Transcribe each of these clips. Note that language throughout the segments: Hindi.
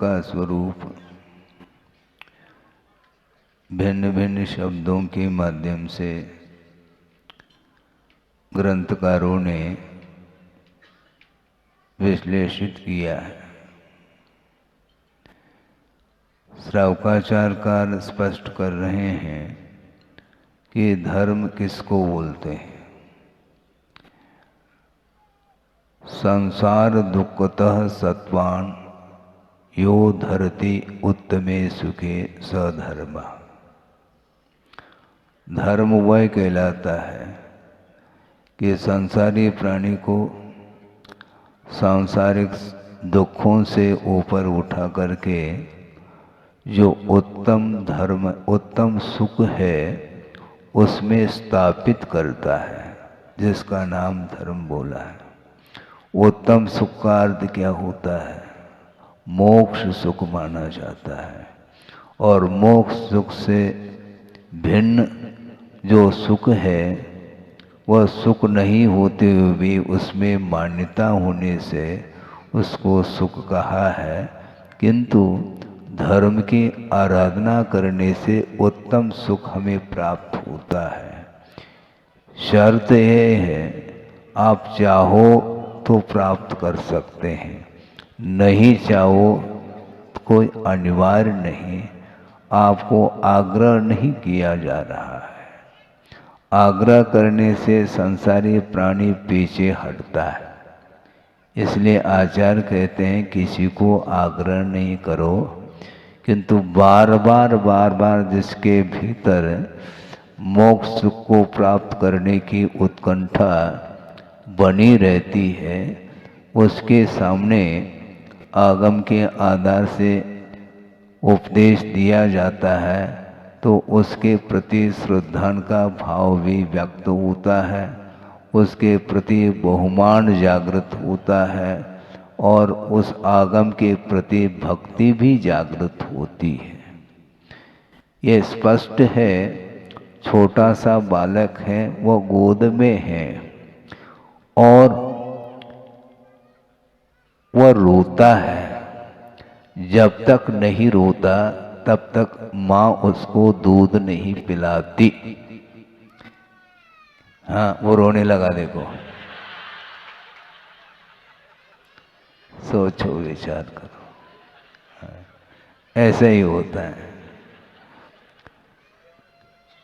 का स्वरूप भिन्न भिन्न शब्दों के माध्यम से ग्रंथकारों ने विश्लेषित किया है। श्रावकाचार्यकार स्पष्ट कर रहे हैं कि धर्म किसको बोलते हैं। संसार दुःखतः सत्वान यो धरति उत्तमे सुखे सधर्म। धर्म वह कहलाता है कि संसारी प्राणी को सांसारिक दुखों से ऊपर उठा करके जो उत्तम धर्म उत्तम सुख है उसमें स्थापित करता है, जिसका नाम धर्म बोला है। उत्तम सुख का अर्थ क्या होता है? मोक्ष सुख माना जाता है। और मोक्ष सुख से भिन्न जो सुख है वह सुख नहीं होते हुए भी उसमें मान्यता होने से उसको सुख कहा है। किंतु धर्म की आराधना करने से उत्तम सुख हमें प्राप्त होता है। शर्त यह है आप चाहो तो प्राप्त कर सकते हैं, नहीं चाहो तो कोई अनिवार्य नहीं, आपको आग्रह नहीं किया जा रहा है। आग्रह करने से संसारी प्राणी पीछे हटता है। इसलिए आचार्य कहते हैं किसी को आग्रह नहीं करो, किंतु बार बार जिसके भीतर मोक्ष सुख को प्राप्त करने की उत्कंठा बनी रहती है उसके सामने आगम के आधार से उपदेश दिया जाता है तो उसके प्रति श्रद्धा का भाव भी व्यक्त होता है, उसके प्रति बहुमान जागृत होता है और उस आगम के प्रति भक्ति भी जागृत होती है। ये स्पष्ट है। छोटा सा बालक है, वो गोद में है और वह रोता है। जब तक नहीं रोता तब तक माँ उसको दूध नहीं पिलाती। हाँ, वो रोने लगा, देखो। सोचो, विचार करो। हाँ, ऐसा ही होता है।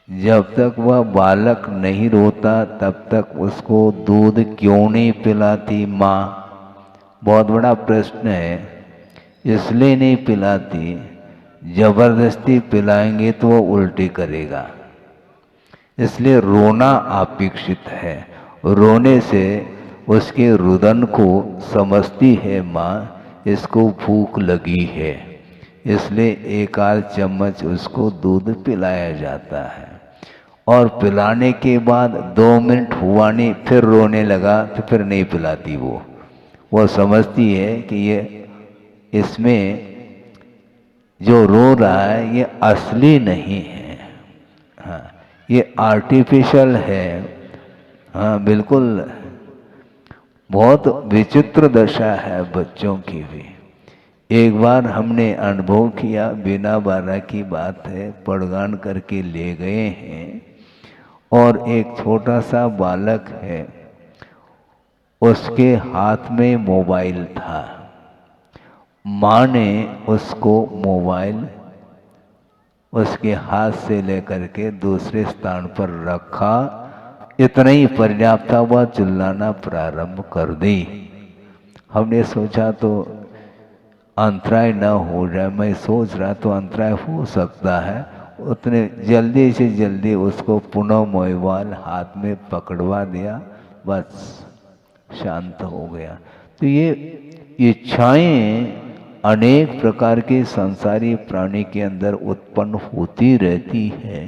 जब तक वह बालक नहीं रोता तब तक उसको दूध क्यों नहीं पिलाती माँ? बहुत बड़ा प्रश्न है। इसलिए नहीं पिलाती, जबरदस्ती पिलाएंगे तो वो उल्टी करेगा। इसलिए रोना अपेक्षित है। रोने से उसके रुदन को समझती है माँ, इसको भूख लगी है, इसलिए एक आध चम्मच उसको दूध पिलाया जाता है। और पिलाने के बाद 2 मिनट हुआ नहीं, फिर रोने लगा तो फिर नहीं पिलाती वो समझती है कि ये इसमें जो रो रहा है ये असली नहीं है। हाँ, ये आर्टिफिशियल है। हाँ, बिल्कुल। बहुत विचित्र दशा है बच्चों की भी। एक बार हमने अनुभव किया, बिना बारह की बात है, पड़गान करके ले गए हैं और एक छोटा सा बालक है, उसके हाथ में मोबाइल था। माँ ने उसको मोबाइल उसके हाथ से लेकर के दूसरे स्थान पर रखा। इतना ही पर्याप्त था, वह चिल्लाना प्रारंभ कर दी। हमने सोचा तो अंतराय न हो जाए, मैं सोच रहा तो अंतराय हो सकता है। उतने जल्दी से जल्दी उसको पुनः मोबाइल हाथ में पकड़वा दिया, बस शांत हो गया। तो ये इच्छाएं अनेक प्रकार के संसारी प्राणी के अंदर उत्पन्न होती रहती है,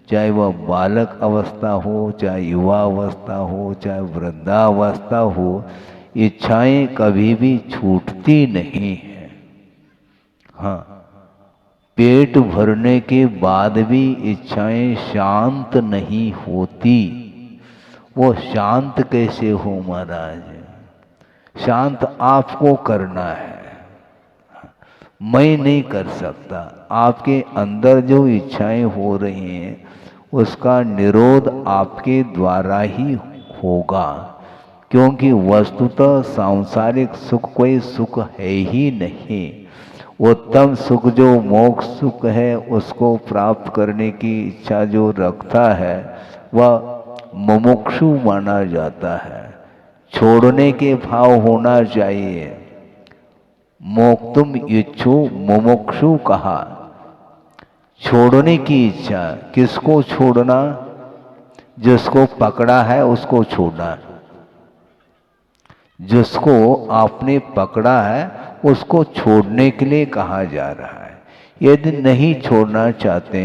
चाहे वह बालक अवस्था हो, चाहे युवा अवस्था हो, चाहे वृद्धावस्था हो। इच्छाएं कभी भी छूटती नहीं है। हाँ, पेट भरने के बाद भी इच्छाएं शांत नहीं होती। वो शांत कैसे हो महाराज? शांत आपको करना है। मैं नहीं कर सकता। आपके अंदर जो इच्छाएं हो रही हैं उसका निरोध आपके द्वारा ही होगा, क्योंकि वस्तुतः सांसारिक सुख कोई सुख है ही नहीं। उत्तम सुख जो मोक्ष सुख है उसको प्राप्त करने की इच्छा जो रखता है वह मुमुक्षु माना जाता है। छोड़ने के भाव होना चाहिए। मोक्तुम इच्छु मुमुक्षु कहा। छोड़ने की इच्छा, किसको छोड़ना? जिसको पकड़ा है उसको छोड़ना। जिसको आपने पकड़ा है उसको छोड़ने के लिए कहा जा रहा है। यदि नहीं छोड़ना चाहते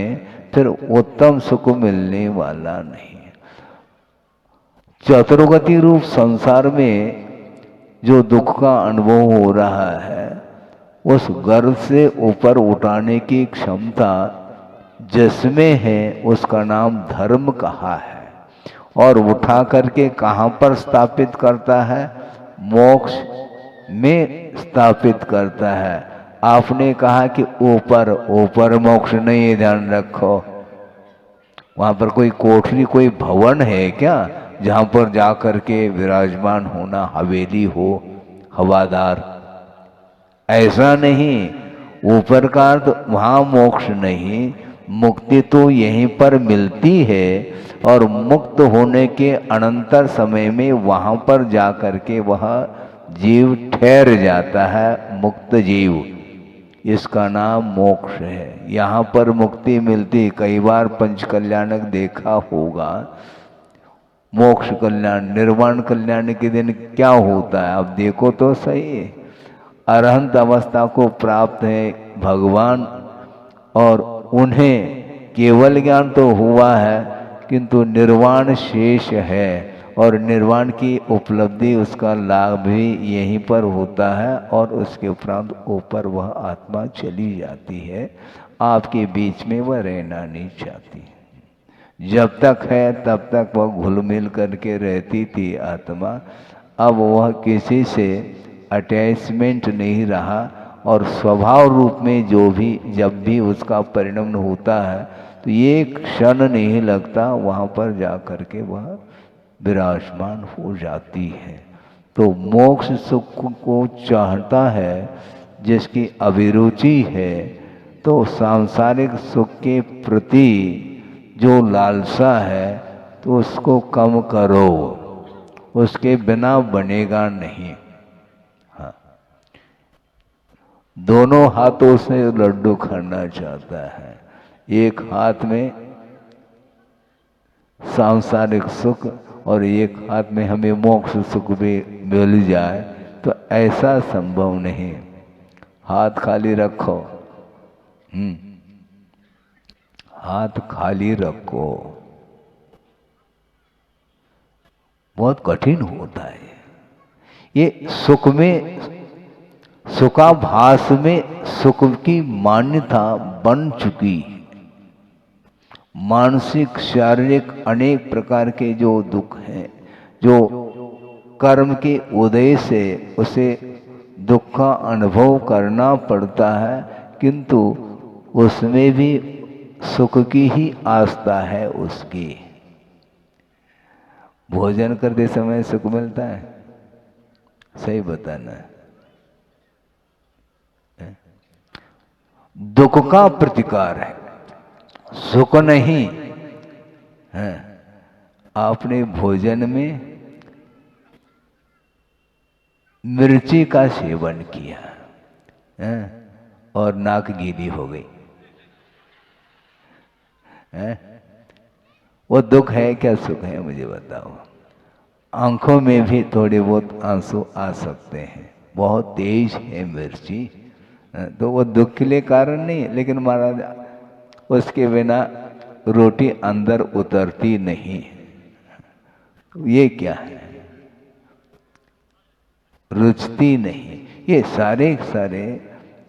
फिर उत्तम सुख मिलने वाला नहीं। चतुर्गति रूप संसार में जो दुख का अनुभव हो रहा है उस गर्भ से ऊपर उठाने की क्षमता जिसमें है उसका नाम धर्म कहा है। और उठा करके कहाँ पर स्थापित करता है? मोक्ष में स्थापित करता है। आपने कहा कि ऊपर, ऊपर मोक्ष नहीं, ध्यान रखो। वहां पर कोई कोठरी, कोई भवन है क्या जहां पर जाकर के विराजमान होना, हवेली हो, हवादार? ऐसा नहीं। ऊपर का अर्थ वहां मोक्ष नहीं, मुक्ति तो यहीं पर मिलती है और मुक्त होने के अनंतर समय में वहां पर जाकर के वह जीव ठहर जाता है, मुक्त जीव। इसका नाम मोक्ष है। यहाँ पर मुक्ति मिलती। कई बार पंच कल्याणक देखा होगा। मोक्ष कल्याण, निर्वाण कल्याण के दिन क्या होता है अब देखो तो सही। अरहंत अवस्था को प्राप्त है भगवान और उन्हें केवल ज्ञान तो हुआ है किंतु निर्वाण शेष है और निर्वाण की उपलब्धि, उसका लाभ भी यहीं पर होता है और उसके उपरांत ऊपर वह आत्मा चली जाती है। आपके बीच में वह रहना नहीं चाहती। जब तक है तब तक वह घुल मिल करके रहती थी आत्मा। अब वह किसी से अटैचमेंट नहीं रहा और स्वभाव रूप में जो भी जब भी उसका परिणमन होता है तो ये क्षण नहीं लगता, वहाँ पर जा कर के वह विराजमान हो जाती है। तो मोक्ष सुख को चाहता है जिसकी अभिरुचि है, तो सांसारिक सुख के प्रति जो लालसा है तो उसको कम करो, उसके बिना बनेगा नहीं। हाँ, दोनों हाथों से लड्डू खाना चाहता है। एक हाथ में सांसारिक सुख और एक हाथ में हमें मोक्ष सुख भी मिल जाए, तो ऐसा संभव नहीं। हाथ खाली रखो। हाथ खाली रखो, बहुत कठिन होता है ये। सुख में, सुखाभास में सुख की मान्यता बन चुकी। मानसिक शारीरिक अनेक प्रकार के जो दुख हैं, जो कर्म के उदय से उसे दुख का अनुभव करना पड़ता है, किंतु उसमें भी सुख की ही आस्था है उसकी। भोजन करते समय सुख मिलता है, सही बताना है। दुख का प्रतिकार है, सुख नहीं है। आपने भोजन में मिर्ची का सेवन किया है और नाक गीली हो गई है, वो दुख है क्या सुख है मुझे बताओ? आंखों में भी थोड़े बहुत आंसू आ सकते हैं, बहुत तेज है मिर्ची, तो वो दुख के लिए कारण नहीं। लेकिन महाराज उसके बिना रोटी अंदर उतरती नहीं। ये क्या है? रुचती नहीं। ये सारे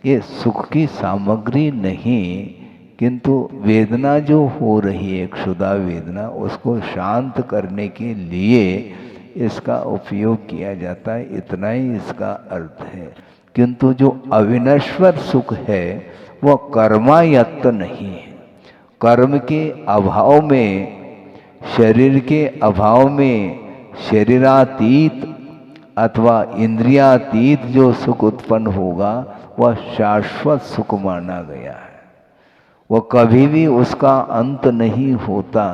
ये सुख की सामग्री नहीं, किंतु वेदना जो हो रही है, क्षुधा वेदना, उसको शांत करने के लिए इसका उपयोग किया जाता है। इतना ही इसका अर्थ है। किंतु जो अविनश्वर सुख है वह कर्मायत्त नहीं है। कर्म के अभाव में, शरीर के अभाव में शरीरातीत अथवा इंद्रियातीत जो सुख उत्पन्न होगा वह शाश्वत सुख माना गया है। वह कभी भी उसका अंत नहीं होता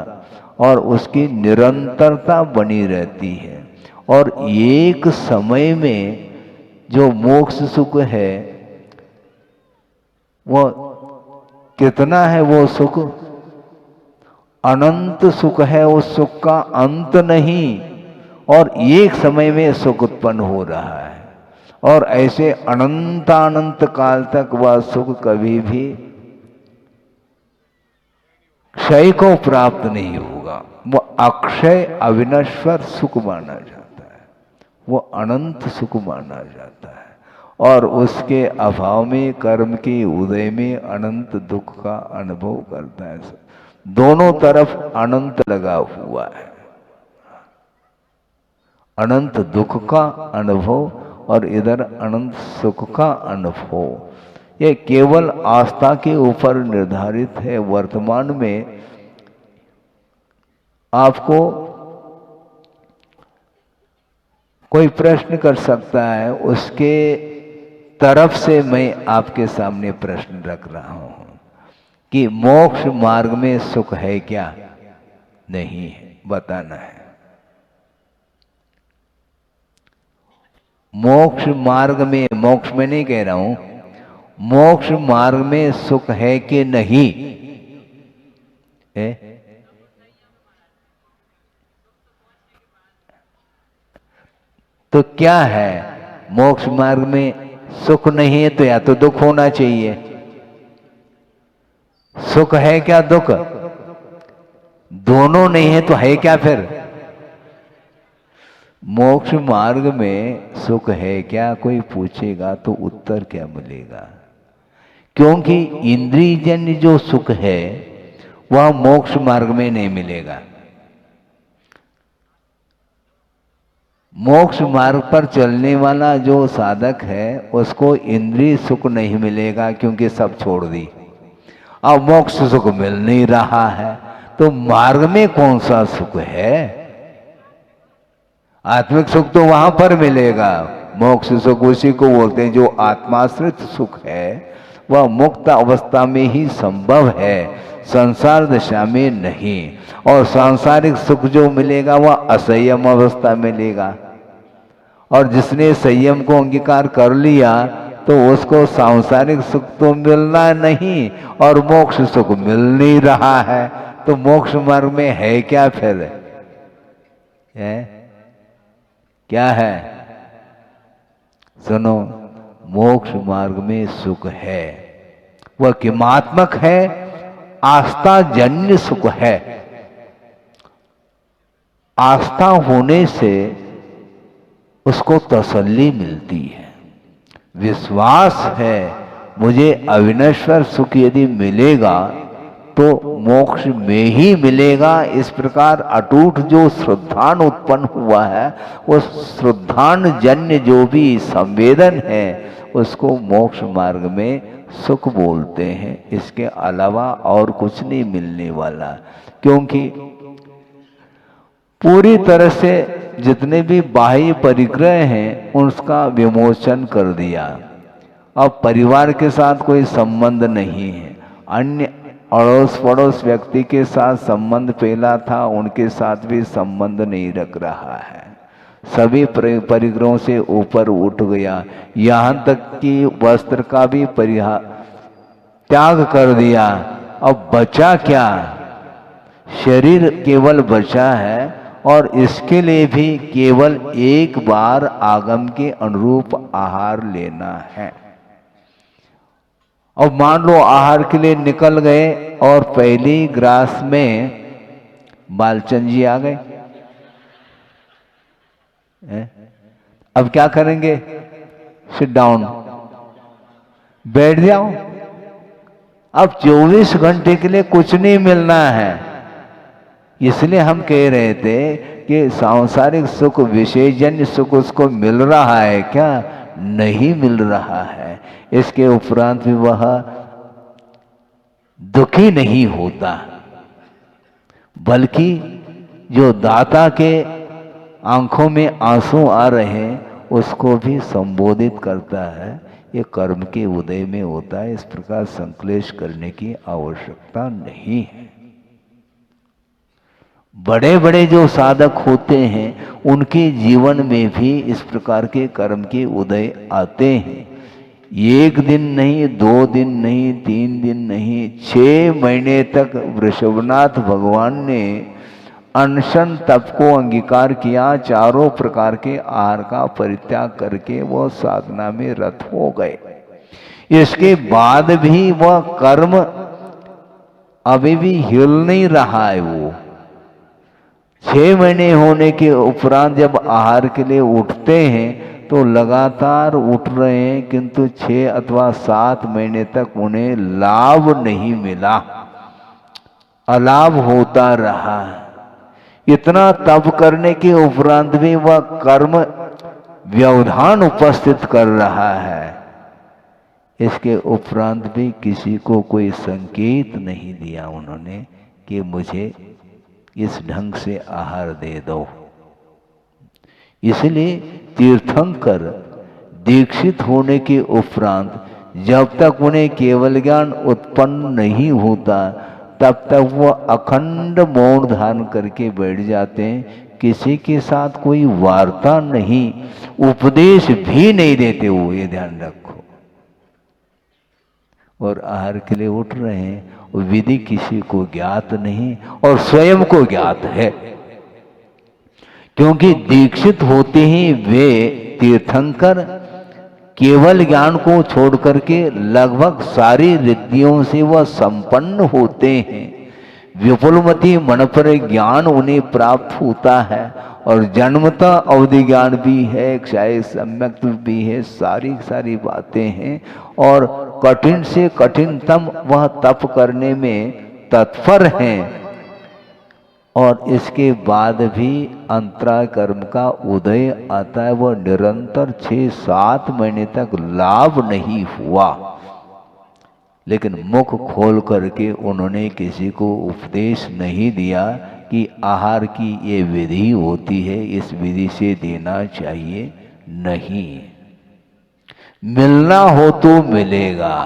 और उसकी निरंतरता बनी रहती है। और एक समय में जो मोक्ष सुख है वह कितना है, वो सुख अनंत सुख है, उस सुख का अंत नहीं, और एक समय में सुख उत्पन्न हो रहा है। और ऐसे अनंत काल तक वह सुख कभी भी क्षय को प्राप्त नहीं होगा। वह अक्षय अविनश्वर सुख माना जाता है, वह अनंत सुख माना जाता है। और उसके अभाव में कर्म के उदय में अनंत दुख का अनुभव करता है। दोनों तरफ अनंत लगा हुआ है, अनंत दुख का अनुभव और इधर अनंत सुख का अनुभव। यह केवल आस्था के ऊपर निर्धारित है। वर्तमान में आपको कोई प्रश्न कर सकता है, उसके तरफ से मैं आपके सामने प्रश्न रख रहा हूं कि मोक्ष मार्ग में सुख है क्या? नहीं है, बताना है। मोक्ष मार्ग में, मोक्ष में नहीं कह रहा हूं, मोक्ष मार्ग में सुख है कि नहीं है? तो क्या है? मोक्ष मार्ग में सुख नहीं है तो या तो दुख होना चाहिए। सुख है क्या दुख? दोनों नहीं है तो है क्या फिर? मोक्ष मार्ग में सुख है क्या कोई पूछेगा तो उत्तर क्या मिलेगा? क्योंकि इंद्रियजन्य जो सुख है वह मोक्ष मार्ग में नहीं मिलेगा। मोक्ष मार्ग पर चलने वाला जो साधक है उसको इंद्रिय सुख नहीं मिलेगा, क्योंकि सब छोड़ दी। अब मोक्ष सुख मिल नहीं रहा है तो मार्ग में कौन सा सुख है? आत्मिक सुख तो वहां पर मिलेगा। मोक्ष सुख उसी को बोलते हैं जो आत्माश्रित सुख है, वह मुक्त अवस्था में ही संभव है, संसार दशा में नहीं। और सांसारिक सुख जो मिलेगा वह असंयम अवस्था में मिलेगा। और जिसने संयम को अंगीकार कर लिया तो उसको सांसारिक सुख तो मिलना नहीं और मोक्ष सुख मिल नहीं रहा है। तो मोक्ष मार्ग में है क्या फिर? है क्या है? सुनो, मोक्ष मार्ग में सुख है, वह किमात्मक है, आस्था जन्य सुख है। आस्था होने से उसको तसल्ली मिलती है, विश्वास है मुझे अविनश्वर सुख यदि मिलेगा तो मोक्ष में ही मिलेगा। इस प्रकार अटूट जो श्रद्धान उत्पन्न हुआ है, उस श्रद्धान जन्य जो भी संवेदन है उसको मोक्ष मार्ग में सुख बोलते हैं। इसके अलावा और कुछ नहीं मिलने वाला, क्योंकि पूरी तरह से जितने भी बाह्य परिग्रह हैं उसका विमोचन कर दिया। अब परिवार के साथ कोई संबंध नहीं है, अन्य अड़ोस पड़ोस व्यक्ति के साथ संबंध पहला था उनके साथ भी संबंध नहीं रख रहा है, सभी परिग्रहों से ऊपर उठ गया। यहाँ तक कि वस्त्र का भी त्याग कर दिया। अब बचा क्या? शरीर केवल बचा है और इसके लिए भी केवल एक बार आगम के अनुरूप आहार लेना है। अब मान लो आहार के लिए निकल गए और पहली ग्रास में बालचंद जी आ गए, अब क्या करेंगे? सिट डाउन, बैठ जाओ। अब 24 घंटे के लिए कुछ नहीं मिलना है। इसलिए हम कह रहे थे कि सांसारिक सुख विषयजन्य सुख उसको मिल रहा है क्या? नहीं मिल रहा है, इसके उपरांत भी वह दुखी नहीं होता, बल्कि जो दाता के आंखों में आंसू आ रहे हैं उसको भी संबोधित करता है। ये कर्म के उदय में होता है, इस प्रकार संक्लेश करने की आवश्यकता नहीं है। बड़े बड़े जो साधक होते हैं उनके जीवन में भी इस प्रकार के कर्म के उदय आते हैं। एक दिन नहीं, 2 दिन नहीं, 3 दिन नहीं, 6 महीने तक वृषभनाथ भगवान ने अनशन तप को अंगीकार किया। चारों प्रकार के आहार का परित्याग करके वो साधना में रत हो गए। इसके बाद भी वह कर्म अभी भी हिल नहीं रहा है। वो 6 महीने होने के उपरांत जब आहार के लिए उठते हैं तो लगातार उठ रहे हैं, किंतु 6 अथवा 7 महीने तक उन्हें लाभ नहीं मिला, अलाभ होता रहा। इतना तप करने के उपरांत भी वह कर्म व्यवधान उपस्थित कर रहा है। इसके उपरांत भी किसी को कोई संकेत नहीं दिया उन्होंने कि मुझे इस ढंग से आहार दे दो। इसलिए तीर्थंकर दीक्षित होने के उपरांत जब तक उन्हें केवल ज्ञान उत्पन्न नहीं होता तब तक वह अखंड मौन धारण करके बैठ जाते हैं। किसी के साथ कोई वार्ता नहीं, उपदेश भी नहीं देते वो, ये ध्यान रखो। और आहार के लिए उठ रहे हैं, विधि किसी को ज्ञात नहीं और स्वयं को ज्ञात है, क्योंकि दीक्षित होते ही वे तीर्थंकर केवल ज्ञान को छोड़ करके लगभग सारी रिद्धियों से वह संपन्न होते हैं। विपुलमती मन पर ज्ञान उन्हें प्राप्त होता है और जन्मता अवधि ज्ञान भी है, क्षय सम्यक भी है, सारी बातें हैं। और कठिन से कठिनतम वह तप करने में तत्पर हैं। और इसके बाद भी अंतराय कर्म का उदय आता है, वह निरंतर 6-7 महीने तक लाभ नहीं हुआ। लेकिन मुख खोल करके उन्होंने किसी को उपदेश नहीं दिया कि आहार की ये विधि होती है, इस विधि से देना चाहिए। नहीं, मिलना हो तो मिलेगा,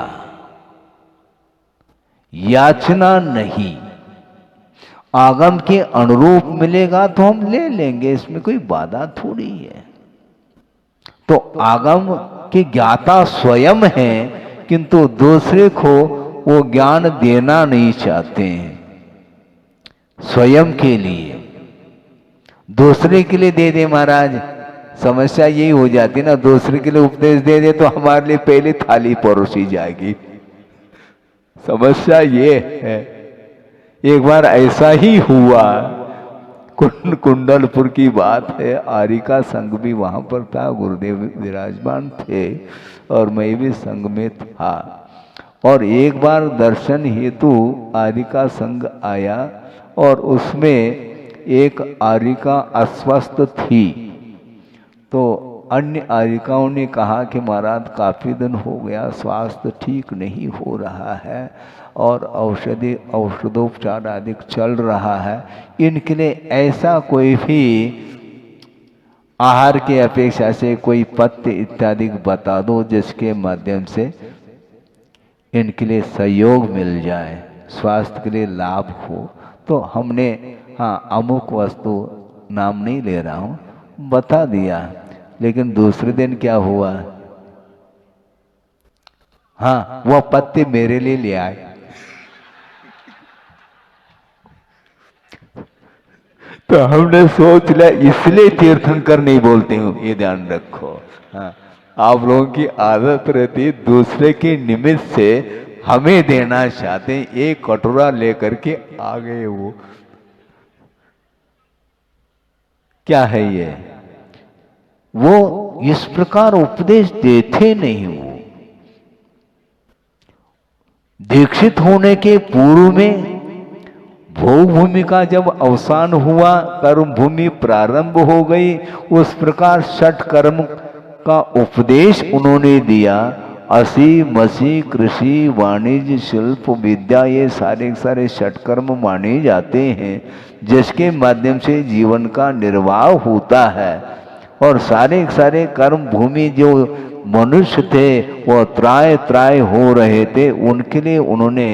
याचना नहीं। आगम के अनुरूप मिलेगा तो हम ले लेंगे, इसमें कोई बाधा थोड़ी है। तो आगम के ज्ञाता स्वयं हैं, किंतु दूसरे को वो ज्ञान देना नहीं चाहते हैं। स्वयं के लिए, दूसरे के लिए दे दे महाराज, समस्या यही हो जाती ना। दूसरे के लिए उपदेश दे दे तो हमारे लिए पहले थाली परोसी जाएगी। समस्या ये है, एक बार ऐसा ही हुआ, कुंडलपुर की बात है। आर्य का संघ भी वहां पर था, गुरुदेव विराजमान थे और मैं भी संघ में था। और एक बार दर्शन हेतु आर्य का संघ आया और उसमें एक आर्यिका अस्वस्थ थी। तो अन्य आर्यिकाओं ने कहा कि महाराज काफ़ी दिन हो गया, स्वास्थ्य ठीक नहीं हो रहा है और औषधोपचार आदि चल रहा है, इनके लिए ऐसा कोई भी आहार के अपेक्षा से कोई पथ्य इत्यादि बता दो जिसके माध्यम से इनके लिए सहयोग मिल जाए, स्वास्थ्य के लिए लाभ हो। तो हमने अमुक वस्तु, नाम नहीं ले रहा हूँ, बता दिया। लेकिन दूसरे दिन क्या हुआ, वह पत्ते मेरे लिए ले आए। तो हमने सोच लिया, इसलिए तीर्थंकर नहीं बोलते हूँ, ये ध्यान रखो। आप लोगों की आदत रहती दूसरे के निमित्त से हमें देना चाहते हैं, एक कटोरा लेकर के आ गए। वो क्या है ये, वो इस प्रकार उपदेश देते नहीं। वो दीक्षित होने के पूर्व में भोग भूमि का जब अवसान हुआ, कर्म भूमि प्रारंभ हो गई, उस प्रकार 6 कर्म का उपदेश उन्होंने दिया। असी मसी कृषि वाणिज्य शिल्प विद्या ये सारे सारे षटकर्म माने जाते हैं जिसके माध्यम से जीवन का निर्वाह होता है। और सारे सारे कर्म भूमि जो मनुष्य थे वो त्राय त्राय हो रहे थे, उनके लिए उन्होंने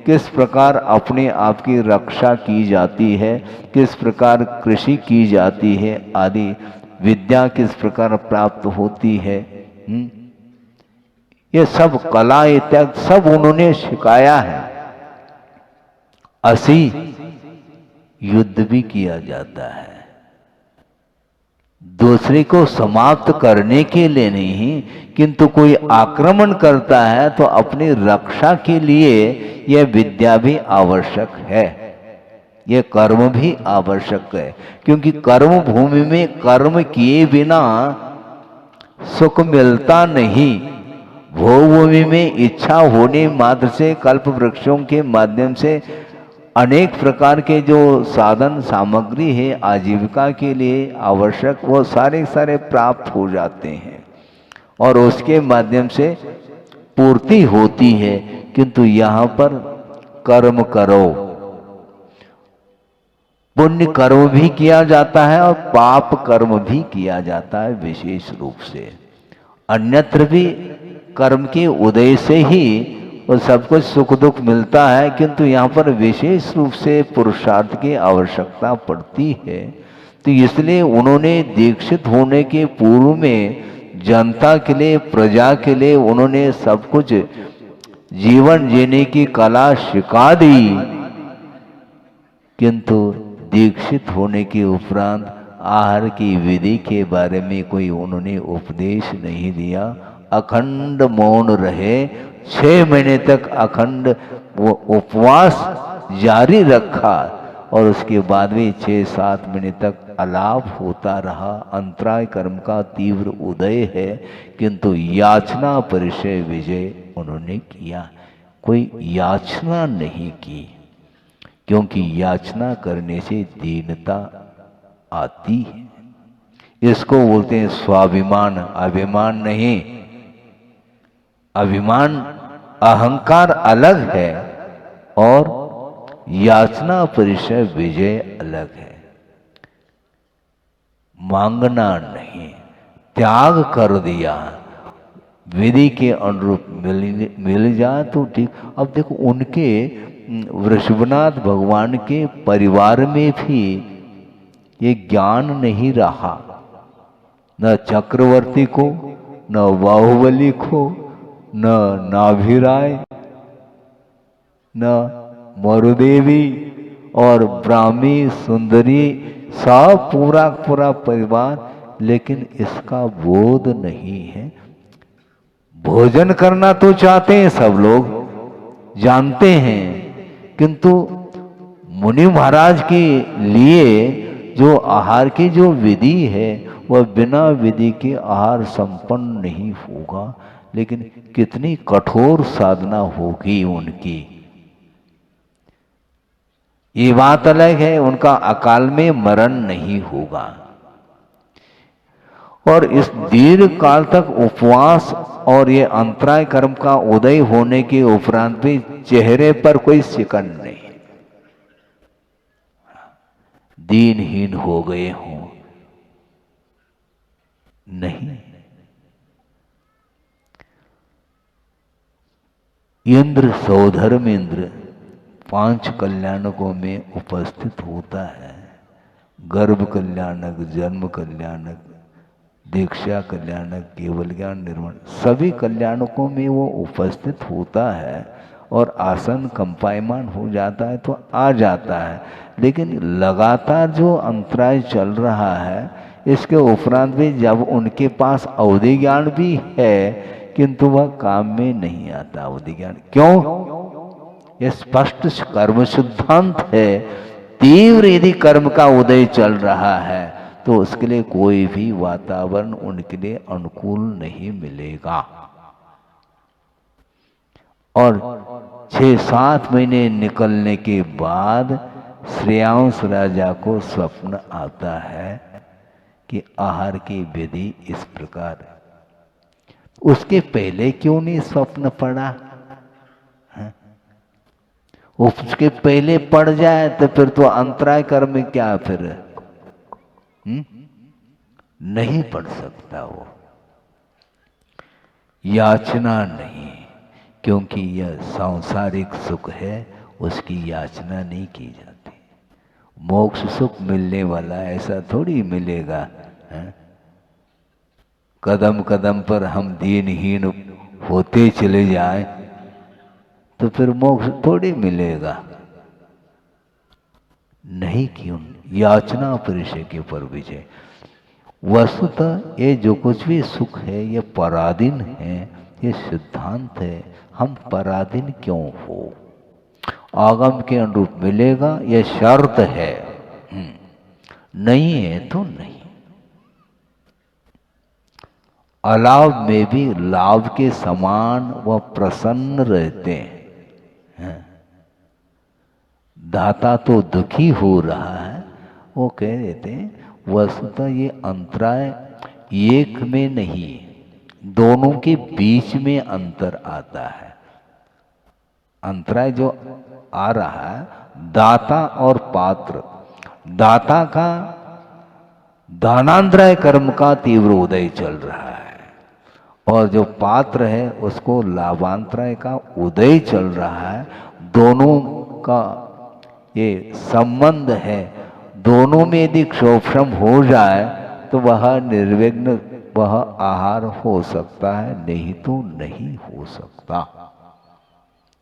किस प्रकार अपने आप की रक्षा की जाती है, किस प्रकार कृषि की जाती है आदि विद्या किस प्रकार प्राप्त होती है, ये सब कला इत्यादि सब उन्होंने सिखाया है। असी युद्ध भी किया जाता है, दूसरे को समाप्त करने के लिए नहीं, किंतु कोई आक्रमण करता है तो अपनी रक्षा के लिए यह विद्या भी आवश्यक है, यह कर्म भी आवश्यक है। क्योंकि कर्म भूमि में कर्म किए बिना सुख मिलता नहीं। भोग भूमि में इच्छा होने मात्र से कल्प वृक्षों के माध्यम से अनेक प्रकार के जो साधन सामग्री है आजीविका के लिए आवश्यक वो सारे सारे प्राप्त हो जाते हैं और उसके माध्यम से पूर्ति होती है। किंतु यहाँ पर कर्म करो, पुण्य कर्म भी किया जाता है और पाप कर्म भी किया जाता है विशेष रूप से। अन्यत्र भी कर्म के उदय से ही और सब कुछ सुख दुख मिलता है, किंतु यहाँ पर विशेष रूप से पुरुषार्थ की आवश्यकता पड़ती है। तो इसलिए उन्होंने दीक्षित होने के पूर्व में जनता के लिए प्रजा के लिए उन्होंने सब कुछ जीवन जीने की कला सिखा दी। किंतु दीक्षित होने के उपरांत आहार की विधि के बारे में कोई उन्होंने उपदेश नहीं दिया। अखंड मौन रहे, 6 महीने तक अखंड वो उपवास जारी रखा और उसके बाद भी 6-7 महीने तक अलाप होता रहा। अंतराय कर्म का तीव्र उदय है, किंतु याचना परिचय विजय उन्होंने किया, कोई याचना नहीं की, क्योंकि याचना करने से दीनता आती है। इसको बोलते हैं स्वाभिमान, अभिमान नहीं। अभिमान अहंकार अलग है और याचना परिचय विजय अलग है। मांगना नहीं, त्याग कर दिया, विधि के अनुरूप मिल जाए तो ठीक। अब देखो उनके वृषभनाथ भगवान के परिवार में भी ये ज्ञान नहीं रहा, न चक्रवर्ती को, न बाहुबली को, न नाभिराय, न मरुदेवी और ब्राह्मी सुंदरी, सब पूरा पूरा परिवार, लेकिन इसका बोध नहीं है। भोजन करना तो चाहते हैं सब लोग, जानते हैं, किंतु मुनि महाराज के लिए जो आहार की जो विधि है वह बिना विधि के आहार संपन्न नहीं होगा। लेकिन कितनी कठोर साधना होगी उनकी, ये बात अलग है। उनका अकाल में मरण नहीं होगा और इस दीर्घ काल तक उपवास और ये अंतराय कर्म का उदय होने के उपरांत भी चेहरे पर कोई सिकन नहीं, दीनहीन हो गए हों नहीं। इंद्र सौधर्म इंद्र 5 कल्याणकों में उपस्थित होता है। गर्भ कल्याणक, जन्म कल्याणक, दीक्षा कल्याणक, केवल ज्ञान निर्माण, सभी कल्याणकों में वो उपस्थित होता है और आसन कंपायमान हो जाता है तो आ जाता है। लेकिन लगातार जो अंतराय चल रहा है, इसके उपरांत भी जब उनके पास अवधि ज्ञान भी है, किंतु वह काम में नहीं आता अवधि ज्ञान। क्यों? यह स्पष्ट कर्म सिद्धांत है। तीव्र यदि कर्म का उदय चल रहा है तो उसके लिए कोई भी वातावरण उनके लिए अनुकूल नहीं मिलेगा। और 6-7 महीने निकलने के बाद श्रेयांश राजा को स्वप्न आता है कि आहार की विधि इस प्रकार है। उसके पहले क्यों नहीं स्वप्न पड़ा? उसके पहले पड़ जाए तो फिर तो अंतराय कर्म क्या फिर? नहीं पड़ सकता वो। याचना नहीं, क्योंकि यह सांसारिक सुख है, उसकी याचना नहीं की जाती। मोक्ष सुख मिलने वाला ऐसा थोड़ी मिलेगा है? कदम कदम पर हम दीनहीन होते चले जाएं तो फिर मोक्ष थोड़ी मिलेगा। नहीं, क्यों? याचना परिचय के ऊपर विजय। वस्तुतः ये जो कुछ भी सुख है ये पराधीन है, ये सिद्धांत है। हम पराधीन क्यों हो? आगम के अनुरूप मिलेगा, ये शर्त है। नहीं है तो नहीं। अलाभ में भी लाभ के समान वह प्रसन्न रहते हैं। दाता तो दुखी हो रहा है, वो कह देते हैं वस्तुतः ये अंतराय एक में नहीं, दोनों के बीच में अंतर आता है। अंतराय जो आ रहा है दाता और पात्र, दाता का दानांतराय कर्म का तीव्र उदय चल रहा है और जो पात्र है उसको लाभांतराय का उदय चल रहा है। दोनों का ये संबंध है। दोनों में यदि क्षोभम हो जाए तो वह निर्विघ्न वह आहार हो सकता है, नहीं तो नहीं हो सकता।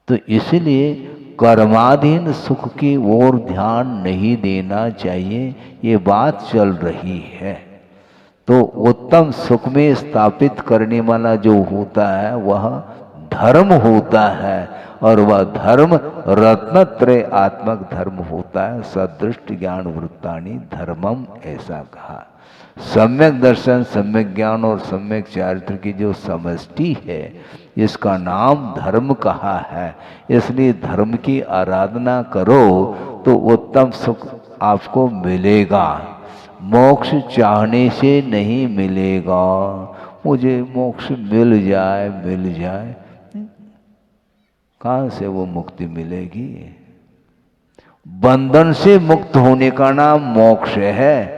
तो इसलिए कर्माधीन सुख की ओर ध्यान नहीं देना चाहिए, ये बात चल रही है। तो उत्तम सुख में स्थापित करने वाला जो होता है वह धर्म होता है और वह धर्म रत्नत्रय आत्मक धर्म होता है। सदृष्ट ज्ञान वृत्तानि धर्मम, ऐसा कहा। सम्यक दर्शन, सम्यक ज्ञान और सम्यक चारित्र की जो समष्टि है इसका नाम धर्म कहा है। इसलिए धर्म की आराधना करो तो उत्तम सुख आपको मिलेगा। मोक्ष चाहने से नहीं मिलेगा। मुझे मोक्ष मिल जाए, मिल जाए, कहां से वो मुक्ति मिलेगी? बंधन से मुक्त होने का नाम मोक्ष है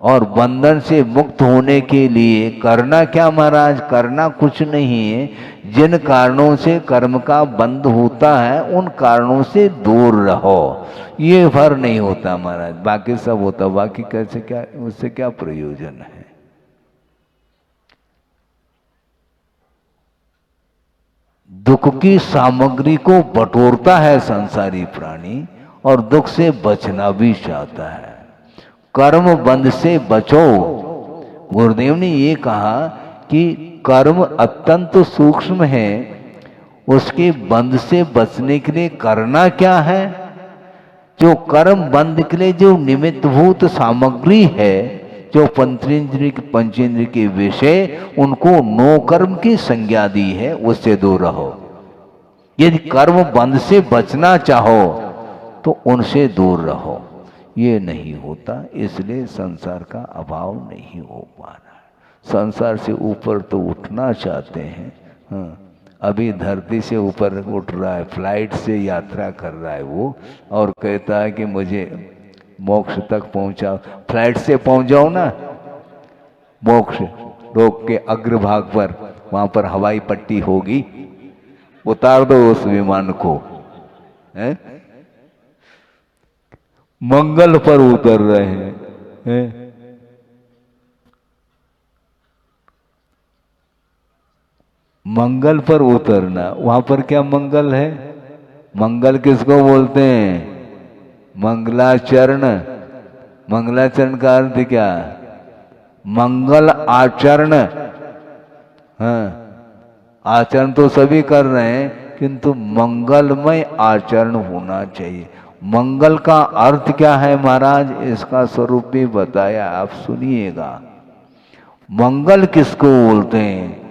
और बंधन से मुक्त होने के लिए करना क्या महाराज? करना कुछ नहीं है। जिन कारणों से कर्म का बंध होता है उन कारणों से दूर रहो। ये भर नहीं होता महाराज, बाकी सब होता। बाकी कैसे क्या, उससे क्या प्रयोजन है? दुख की सामग्री को बटोरता है संसारी प्राणी और दुख से बचना भी चाहता है। कर्म बंध से बचो। गुरुदेव ने ये कहा कि कर्म अत्यंत सूक्ष्म है, उसके बंध से बचने के लिए करना क्या है? जो कर्म बंध के लिए जो निमित्तभूत सामग्री है, जो पंचेंद्रिय के विषय, उनको नो कर्म की संज्ञा दी है, उससे दूर रहो। यदि कर्म बंध से बचना चाहो तो उनसे दूर रहो। ये नहीं होता, इसलिए संसार का अभाव नहीं हो पा रहा है। संसार से ऊपर तो उठना चाहते हैं। हाँ, अभी धरती से ऊपर उठ रहा है, फ्लाइट से यात्रा कर रहा है वो, और कहता है कि मुझे मोक्ष तक पहुंचाओ। फ्लाइट से पहुंच जाओ ना मोक्ष, रोक के अग्रभाग पर, वहां पर हवाई पट्टी होगी, उतार दो उस विमान को। है? मंगल पर उतर रहे हैं। मंगल पर उतरना, वहां पर क्या मंगल है? मंगल किसको बोलते हैं? मंगलाचरण। मंगलाचरण का अर्थ क्या? मंगल आचरण। हाँ, आचरण तो सभी कर रहे हैं किंतु मंगलमय आचरण होना चाहिए। मंगल का अर्थ क्या है महाराज? इसका स्वरूप भी बताया, आप सुनिएगा। मंगल किसको बोलते हैं?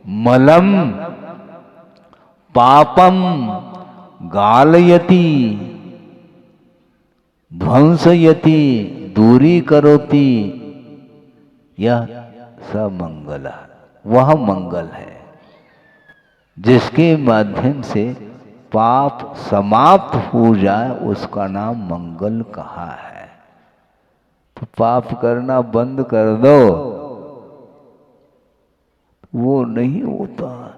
मलम पापम गालयति ध्वंसयति दूरी करोति, यह समंगल। वह मंगल है, जिसके माध्यम से पाप समाप्त हो जाए उसका नाम मंगल कहा है। तो पाप करना बंद कर दो, वो नहीं होता।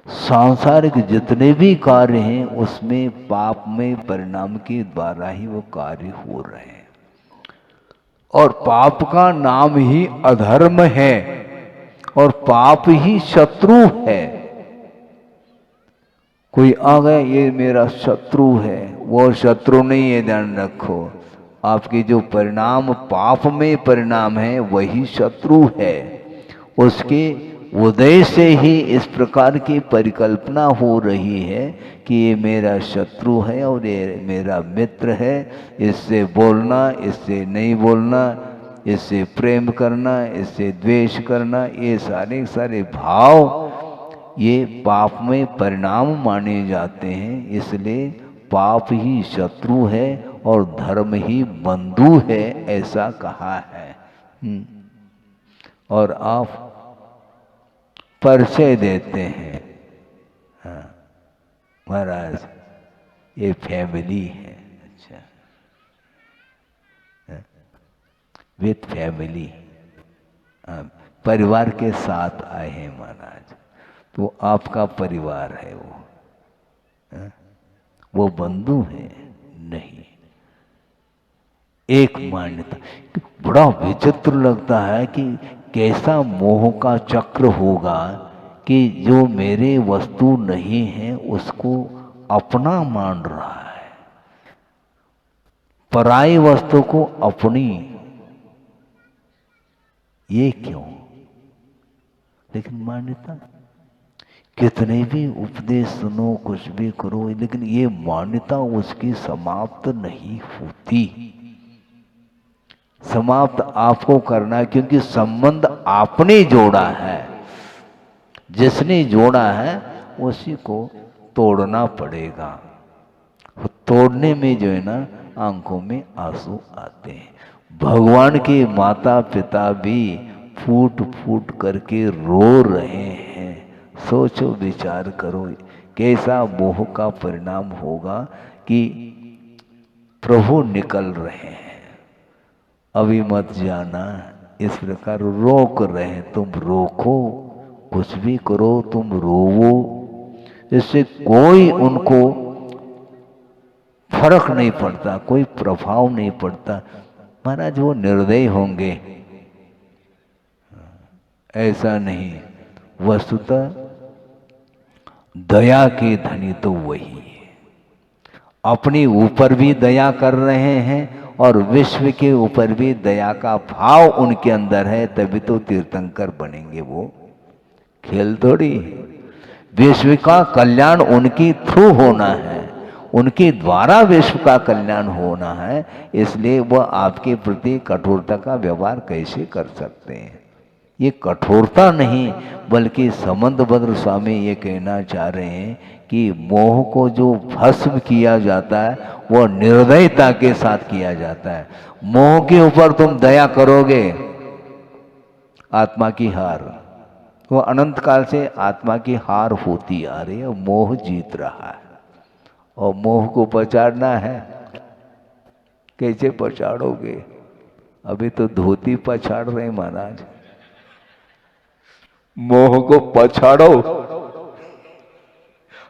सांसारिक जितने भी कार्य हैं उसमें पाप में परिणाम के द्वारा ही वो कार्य हो रहे हैं, और पाप का नाम ही अधर्म है, और पाप ही शत्रु है। कोई आ गया ये मेरा शत्रु है, वो शत्रु नहीं है, ध्यान रखो। आपके जो परिणाम पाप में परिणाम है वही शत्रु है। उसके उदय से ही इस प्रकार की परिकल्पना हो रही है कि ये मेरा शत्रु है और ये मेरा मित्र है, इससे बोलना, इससे नहीं बोलना, इससे प्रेम करना, इससे द्वेष करना, ये सारे सारे भाव ये पाप में परिणाम माने जाते हैं। इसलिए पाप ही शत्रु है और धर्म ही बंधु है, ऐसा कहा है। और आप परिचय देते हैं, हाँ महाराज ये फैमिली है। अच्छा, विथ फैमिली, परिवार के साथ आए हैं महाराज, तो आपका परिवार है वो बंधु है नहीं। एक मान्यता, बड़ा विचित्र लगता है कि कैसा मोह का चक्र होगा कि जो मेरे वस्तु नहीं है उसको अपना मान रहा है, पराई वस्तु को अपनी। ये क्यों? लेकिन मान्यता, कितने भी उपदेश सुनो, कुछ भी करो, लेकिन ये मान्यता उसकी समाप्त नहीं होती। समाप्त आपको करना है, क्योंकि संबंध आपने जोड़ा है। जिसने जोड़ा है उसी को तोड़ना पड़ेगा। तोड़ने में जो है ना आंखों में आंसू आते हैं। भगवान के माता पिता भी फूट फूट करके रो रहे हैं। सोचो, विचार करो, कैसा मोह का परिणाम होगा कि प्रभु निकल रहे हैं, अभी मत जाना, इस प्रकार रोक रहे हैं। तुम रोको, कुछ भी करो, तुम रोवो, इससे कोई उनको फर्क नहीं पड़ता, कोई प्रभाव नहीं पड़ता। महाराज वो निर्दयी होंगे, ऐसा नहीं। वस्तुतः दया के धनी तो वही है, अपने ऊपर भी दया कर रहे हैं और विश्व के ऊपर भी दया का भाव उनके अंदर है, तभी तो तीर्थंकर बनेंगे। वो खेल थोड़ी। विश्व का कल्याण उनके थ्रू होना है, उनके द्वारा विश्व का कल्याण होना है, इसलिए वह आपके प्रति कठोरता का व्यवहार कैसे कर सकते हैं? ये कठोरता नहीं, बल्कि समंतभद्र स्वामी ये कहना चाह रहे हैं कि मोह को जो भस्म किया जाता है वो निर्दयता के साथ किया जाता है। मोह के ऊपर तुम दया करोगे, आत्मा की हार, वो अनंत काल से आत्मा की हार होती आ रही है, मोह जीत रहा है। और मोह को पछाड़ना है, कैसे पछाड़ोगे? अभी तो धोती पछाड़ रहे हैं महाराज। मोह को पछाड़ो,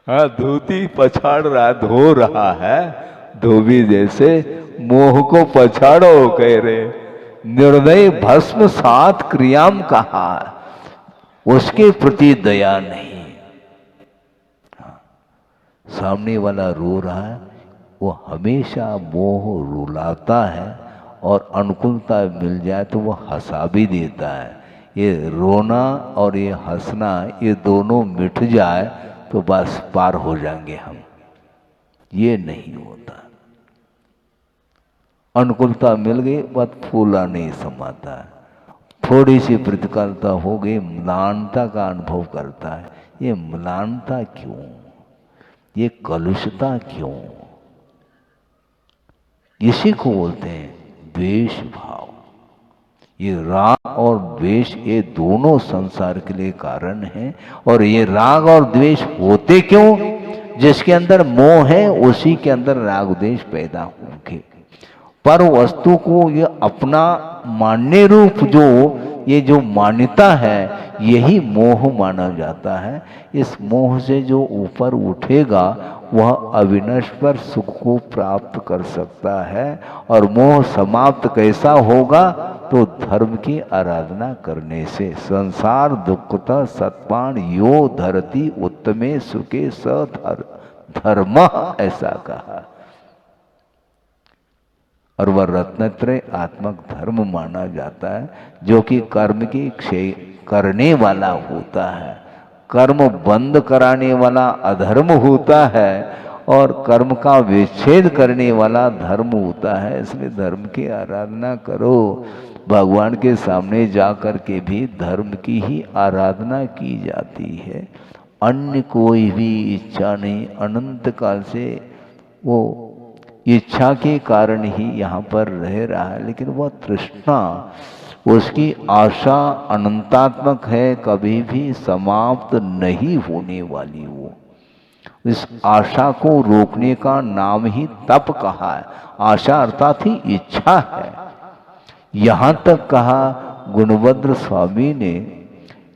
हाँ धोती पछाड़ रहा, धो रहा है धोबी जैसे। मोह को पछाड़ो कह रहे। निर्दय भस्म सात क्रियाम कहा, उसके प्रति दया नहीं। सामने वाला रो रहा है, वो हमेशा मोह रुलाता है, और अनुकूलता मिल जाए तो वो हंसा भी देता है। ये रोना और ये हंसना, ये दोनों मिट जाए तो बस पार हो जाएंगे हम। ये नहीं होता। अनुकूलता मिल गई, बस फूला नहीं समाता है। थोड़ी सी प्रतिकूलता हो गई, म्लानता का अनुभव करता है। ये म्लानता क्यों? ये कलुषता क्यों? इसी को बोलते हैं द्वेष भाव। ये राग और द्वेष ये दोनों संसार के लिए कारण हैं। और ये राग और द्वेष होते क्यों? जिसके अंदर मोह है उसी के अंदर राग द्वेष पैदा होंगे। पर वस्तु को ये अपना मानने रूप ये जो मान्यता है यही मोह माना जाता है। इस मोह से जो ऊपर उठेगा वह अविनश्वर सुख को प्राप्त कर सकता है। और मोह समाप्त कैसा होगा? तो धर्म की आराधना करने से। संसार दुखता सत्पान यो धरती उत्तमे सुखे स धर्म, ऐसा कहा। और वह रत्नत्रय आत्मक धर्म माना जाता है, जो कि कर्म की क्षय करने वाला होता है। कर्म बंद कराने वाला अधर्म होता है और कर्म का विच्छेद करने वाला धर्म होता है। इसलिए धर्म की आराधना करो। भगवान के सामने जा कर के भी धर्म की ही आराधना की जाती है। अन्य कोई भी इच्छा नहीं। अनंत काल से वो इच्छा के कारण ही यहाँ पर रह रहा है, लेकिन वह तृष्णा, उसकी आशा अनंतात्मक है, कभी भी समाप्त नहीं होने वाली। वो इस आशा को रोकने का नाम ही तप कहा है। आशा अर्थात ही इच्छा है। यहाँ तक कहा गुणभद्र स्वामी ने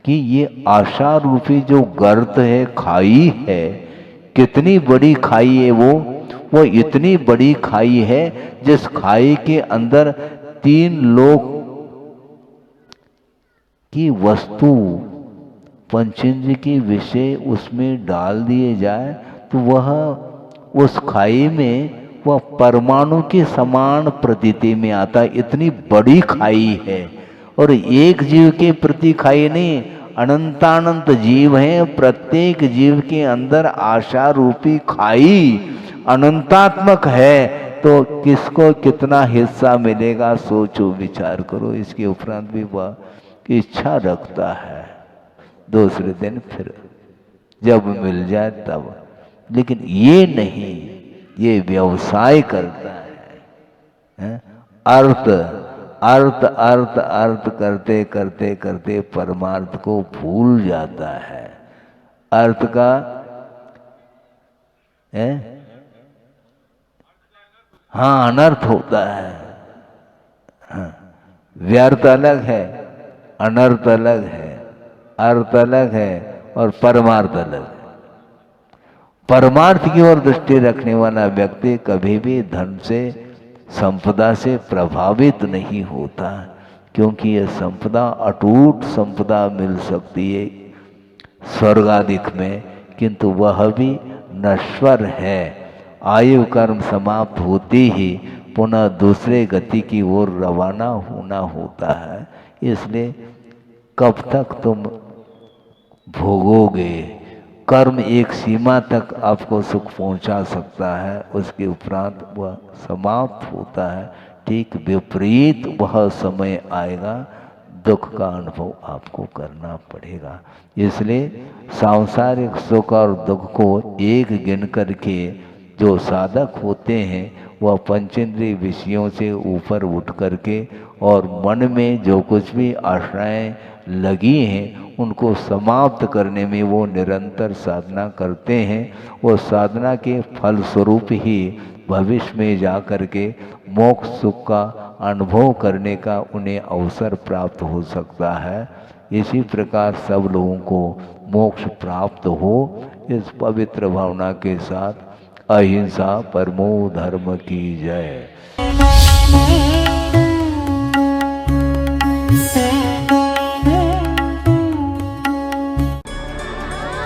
कि ये आशा रूपी जो गर्त है, खाई है, कितनी बड़ी खाई है वो इतनी बड़ी खाई है जिस खाई के अंदर 3 लोक की वस्तु पंचेंद्र के विषय उसमें डाल दिए जाए तो वह उस खाई में वह परमाणु के समान प्रतीति में आता है। इतनी बड़ी खाई है। और एक जीव के प्रति खाई नहीं, अनंतानंत जीव हैं। प्रत्येक जीव के अंदर आशा रूपी खाई अनंतात्मक है। तो किसको कितना हिस्सा मिलेगा, सोचो विचार करो। इसके उपरांत भी वह इच्छा रखता है दूसरे दिन फिर जब मिल जाए तब। लेकिन ये नहीं, ये व्यवसाय करता है। अर्थ अर्थ अर्थ अर्थ करते करते करते परमार्थ को भूल जाता है। अर्थ का है हाँ अनर्थ होता है। हाँ, व्यर्थ अलग है, अनर्थ अलग है, अर्थ अलग है और परमार्थ अलग है। परमार्थ की ओर दृष्टि रखने वाला व्यक्ति कभी भी धन से, संपदा से प्रभावित नहीं होता, क्योंकि यह संपदा अटूट संपदा मिल सकती है स्वर्ग आदिक में, किंतु वह भी नश्वर है। आयु कर्म समाप्त होते ही पुनः दूसरे गति की ओर रवाना होना होता है। इसलिए कब तक तुम भोगोगे? कर्म एक सीमा तक आपको सुख पहुंचा सकता है, उसके उपरांत वह समाप्त होता है। ठीक विपरीत वह समय आएगा, दुख का अनुभव आपको करना पड़ेगा। इसलिए सांसारिक सुख और दुख को एक गिन करके जो साधक होते हैं वह पंचेंद्रिय विषयों से ऊपर उठ करके और मन में जो कुछ भी आशाएं लगी हैं उनको समाप्त करने में वो निरंतर साधना करते हैं। वो साधना के फल स्वरूप ही भविष्य में जा कर के मोक्ष सुख का अनुभव करने का उन्हें अवसर प्राप्त हो सकता है। इसी प्रकार सब लोगों को मोक्ष प्राप्त हो, इस पवित्र भावना के साथ अहिंसा परमो धर्म की जय।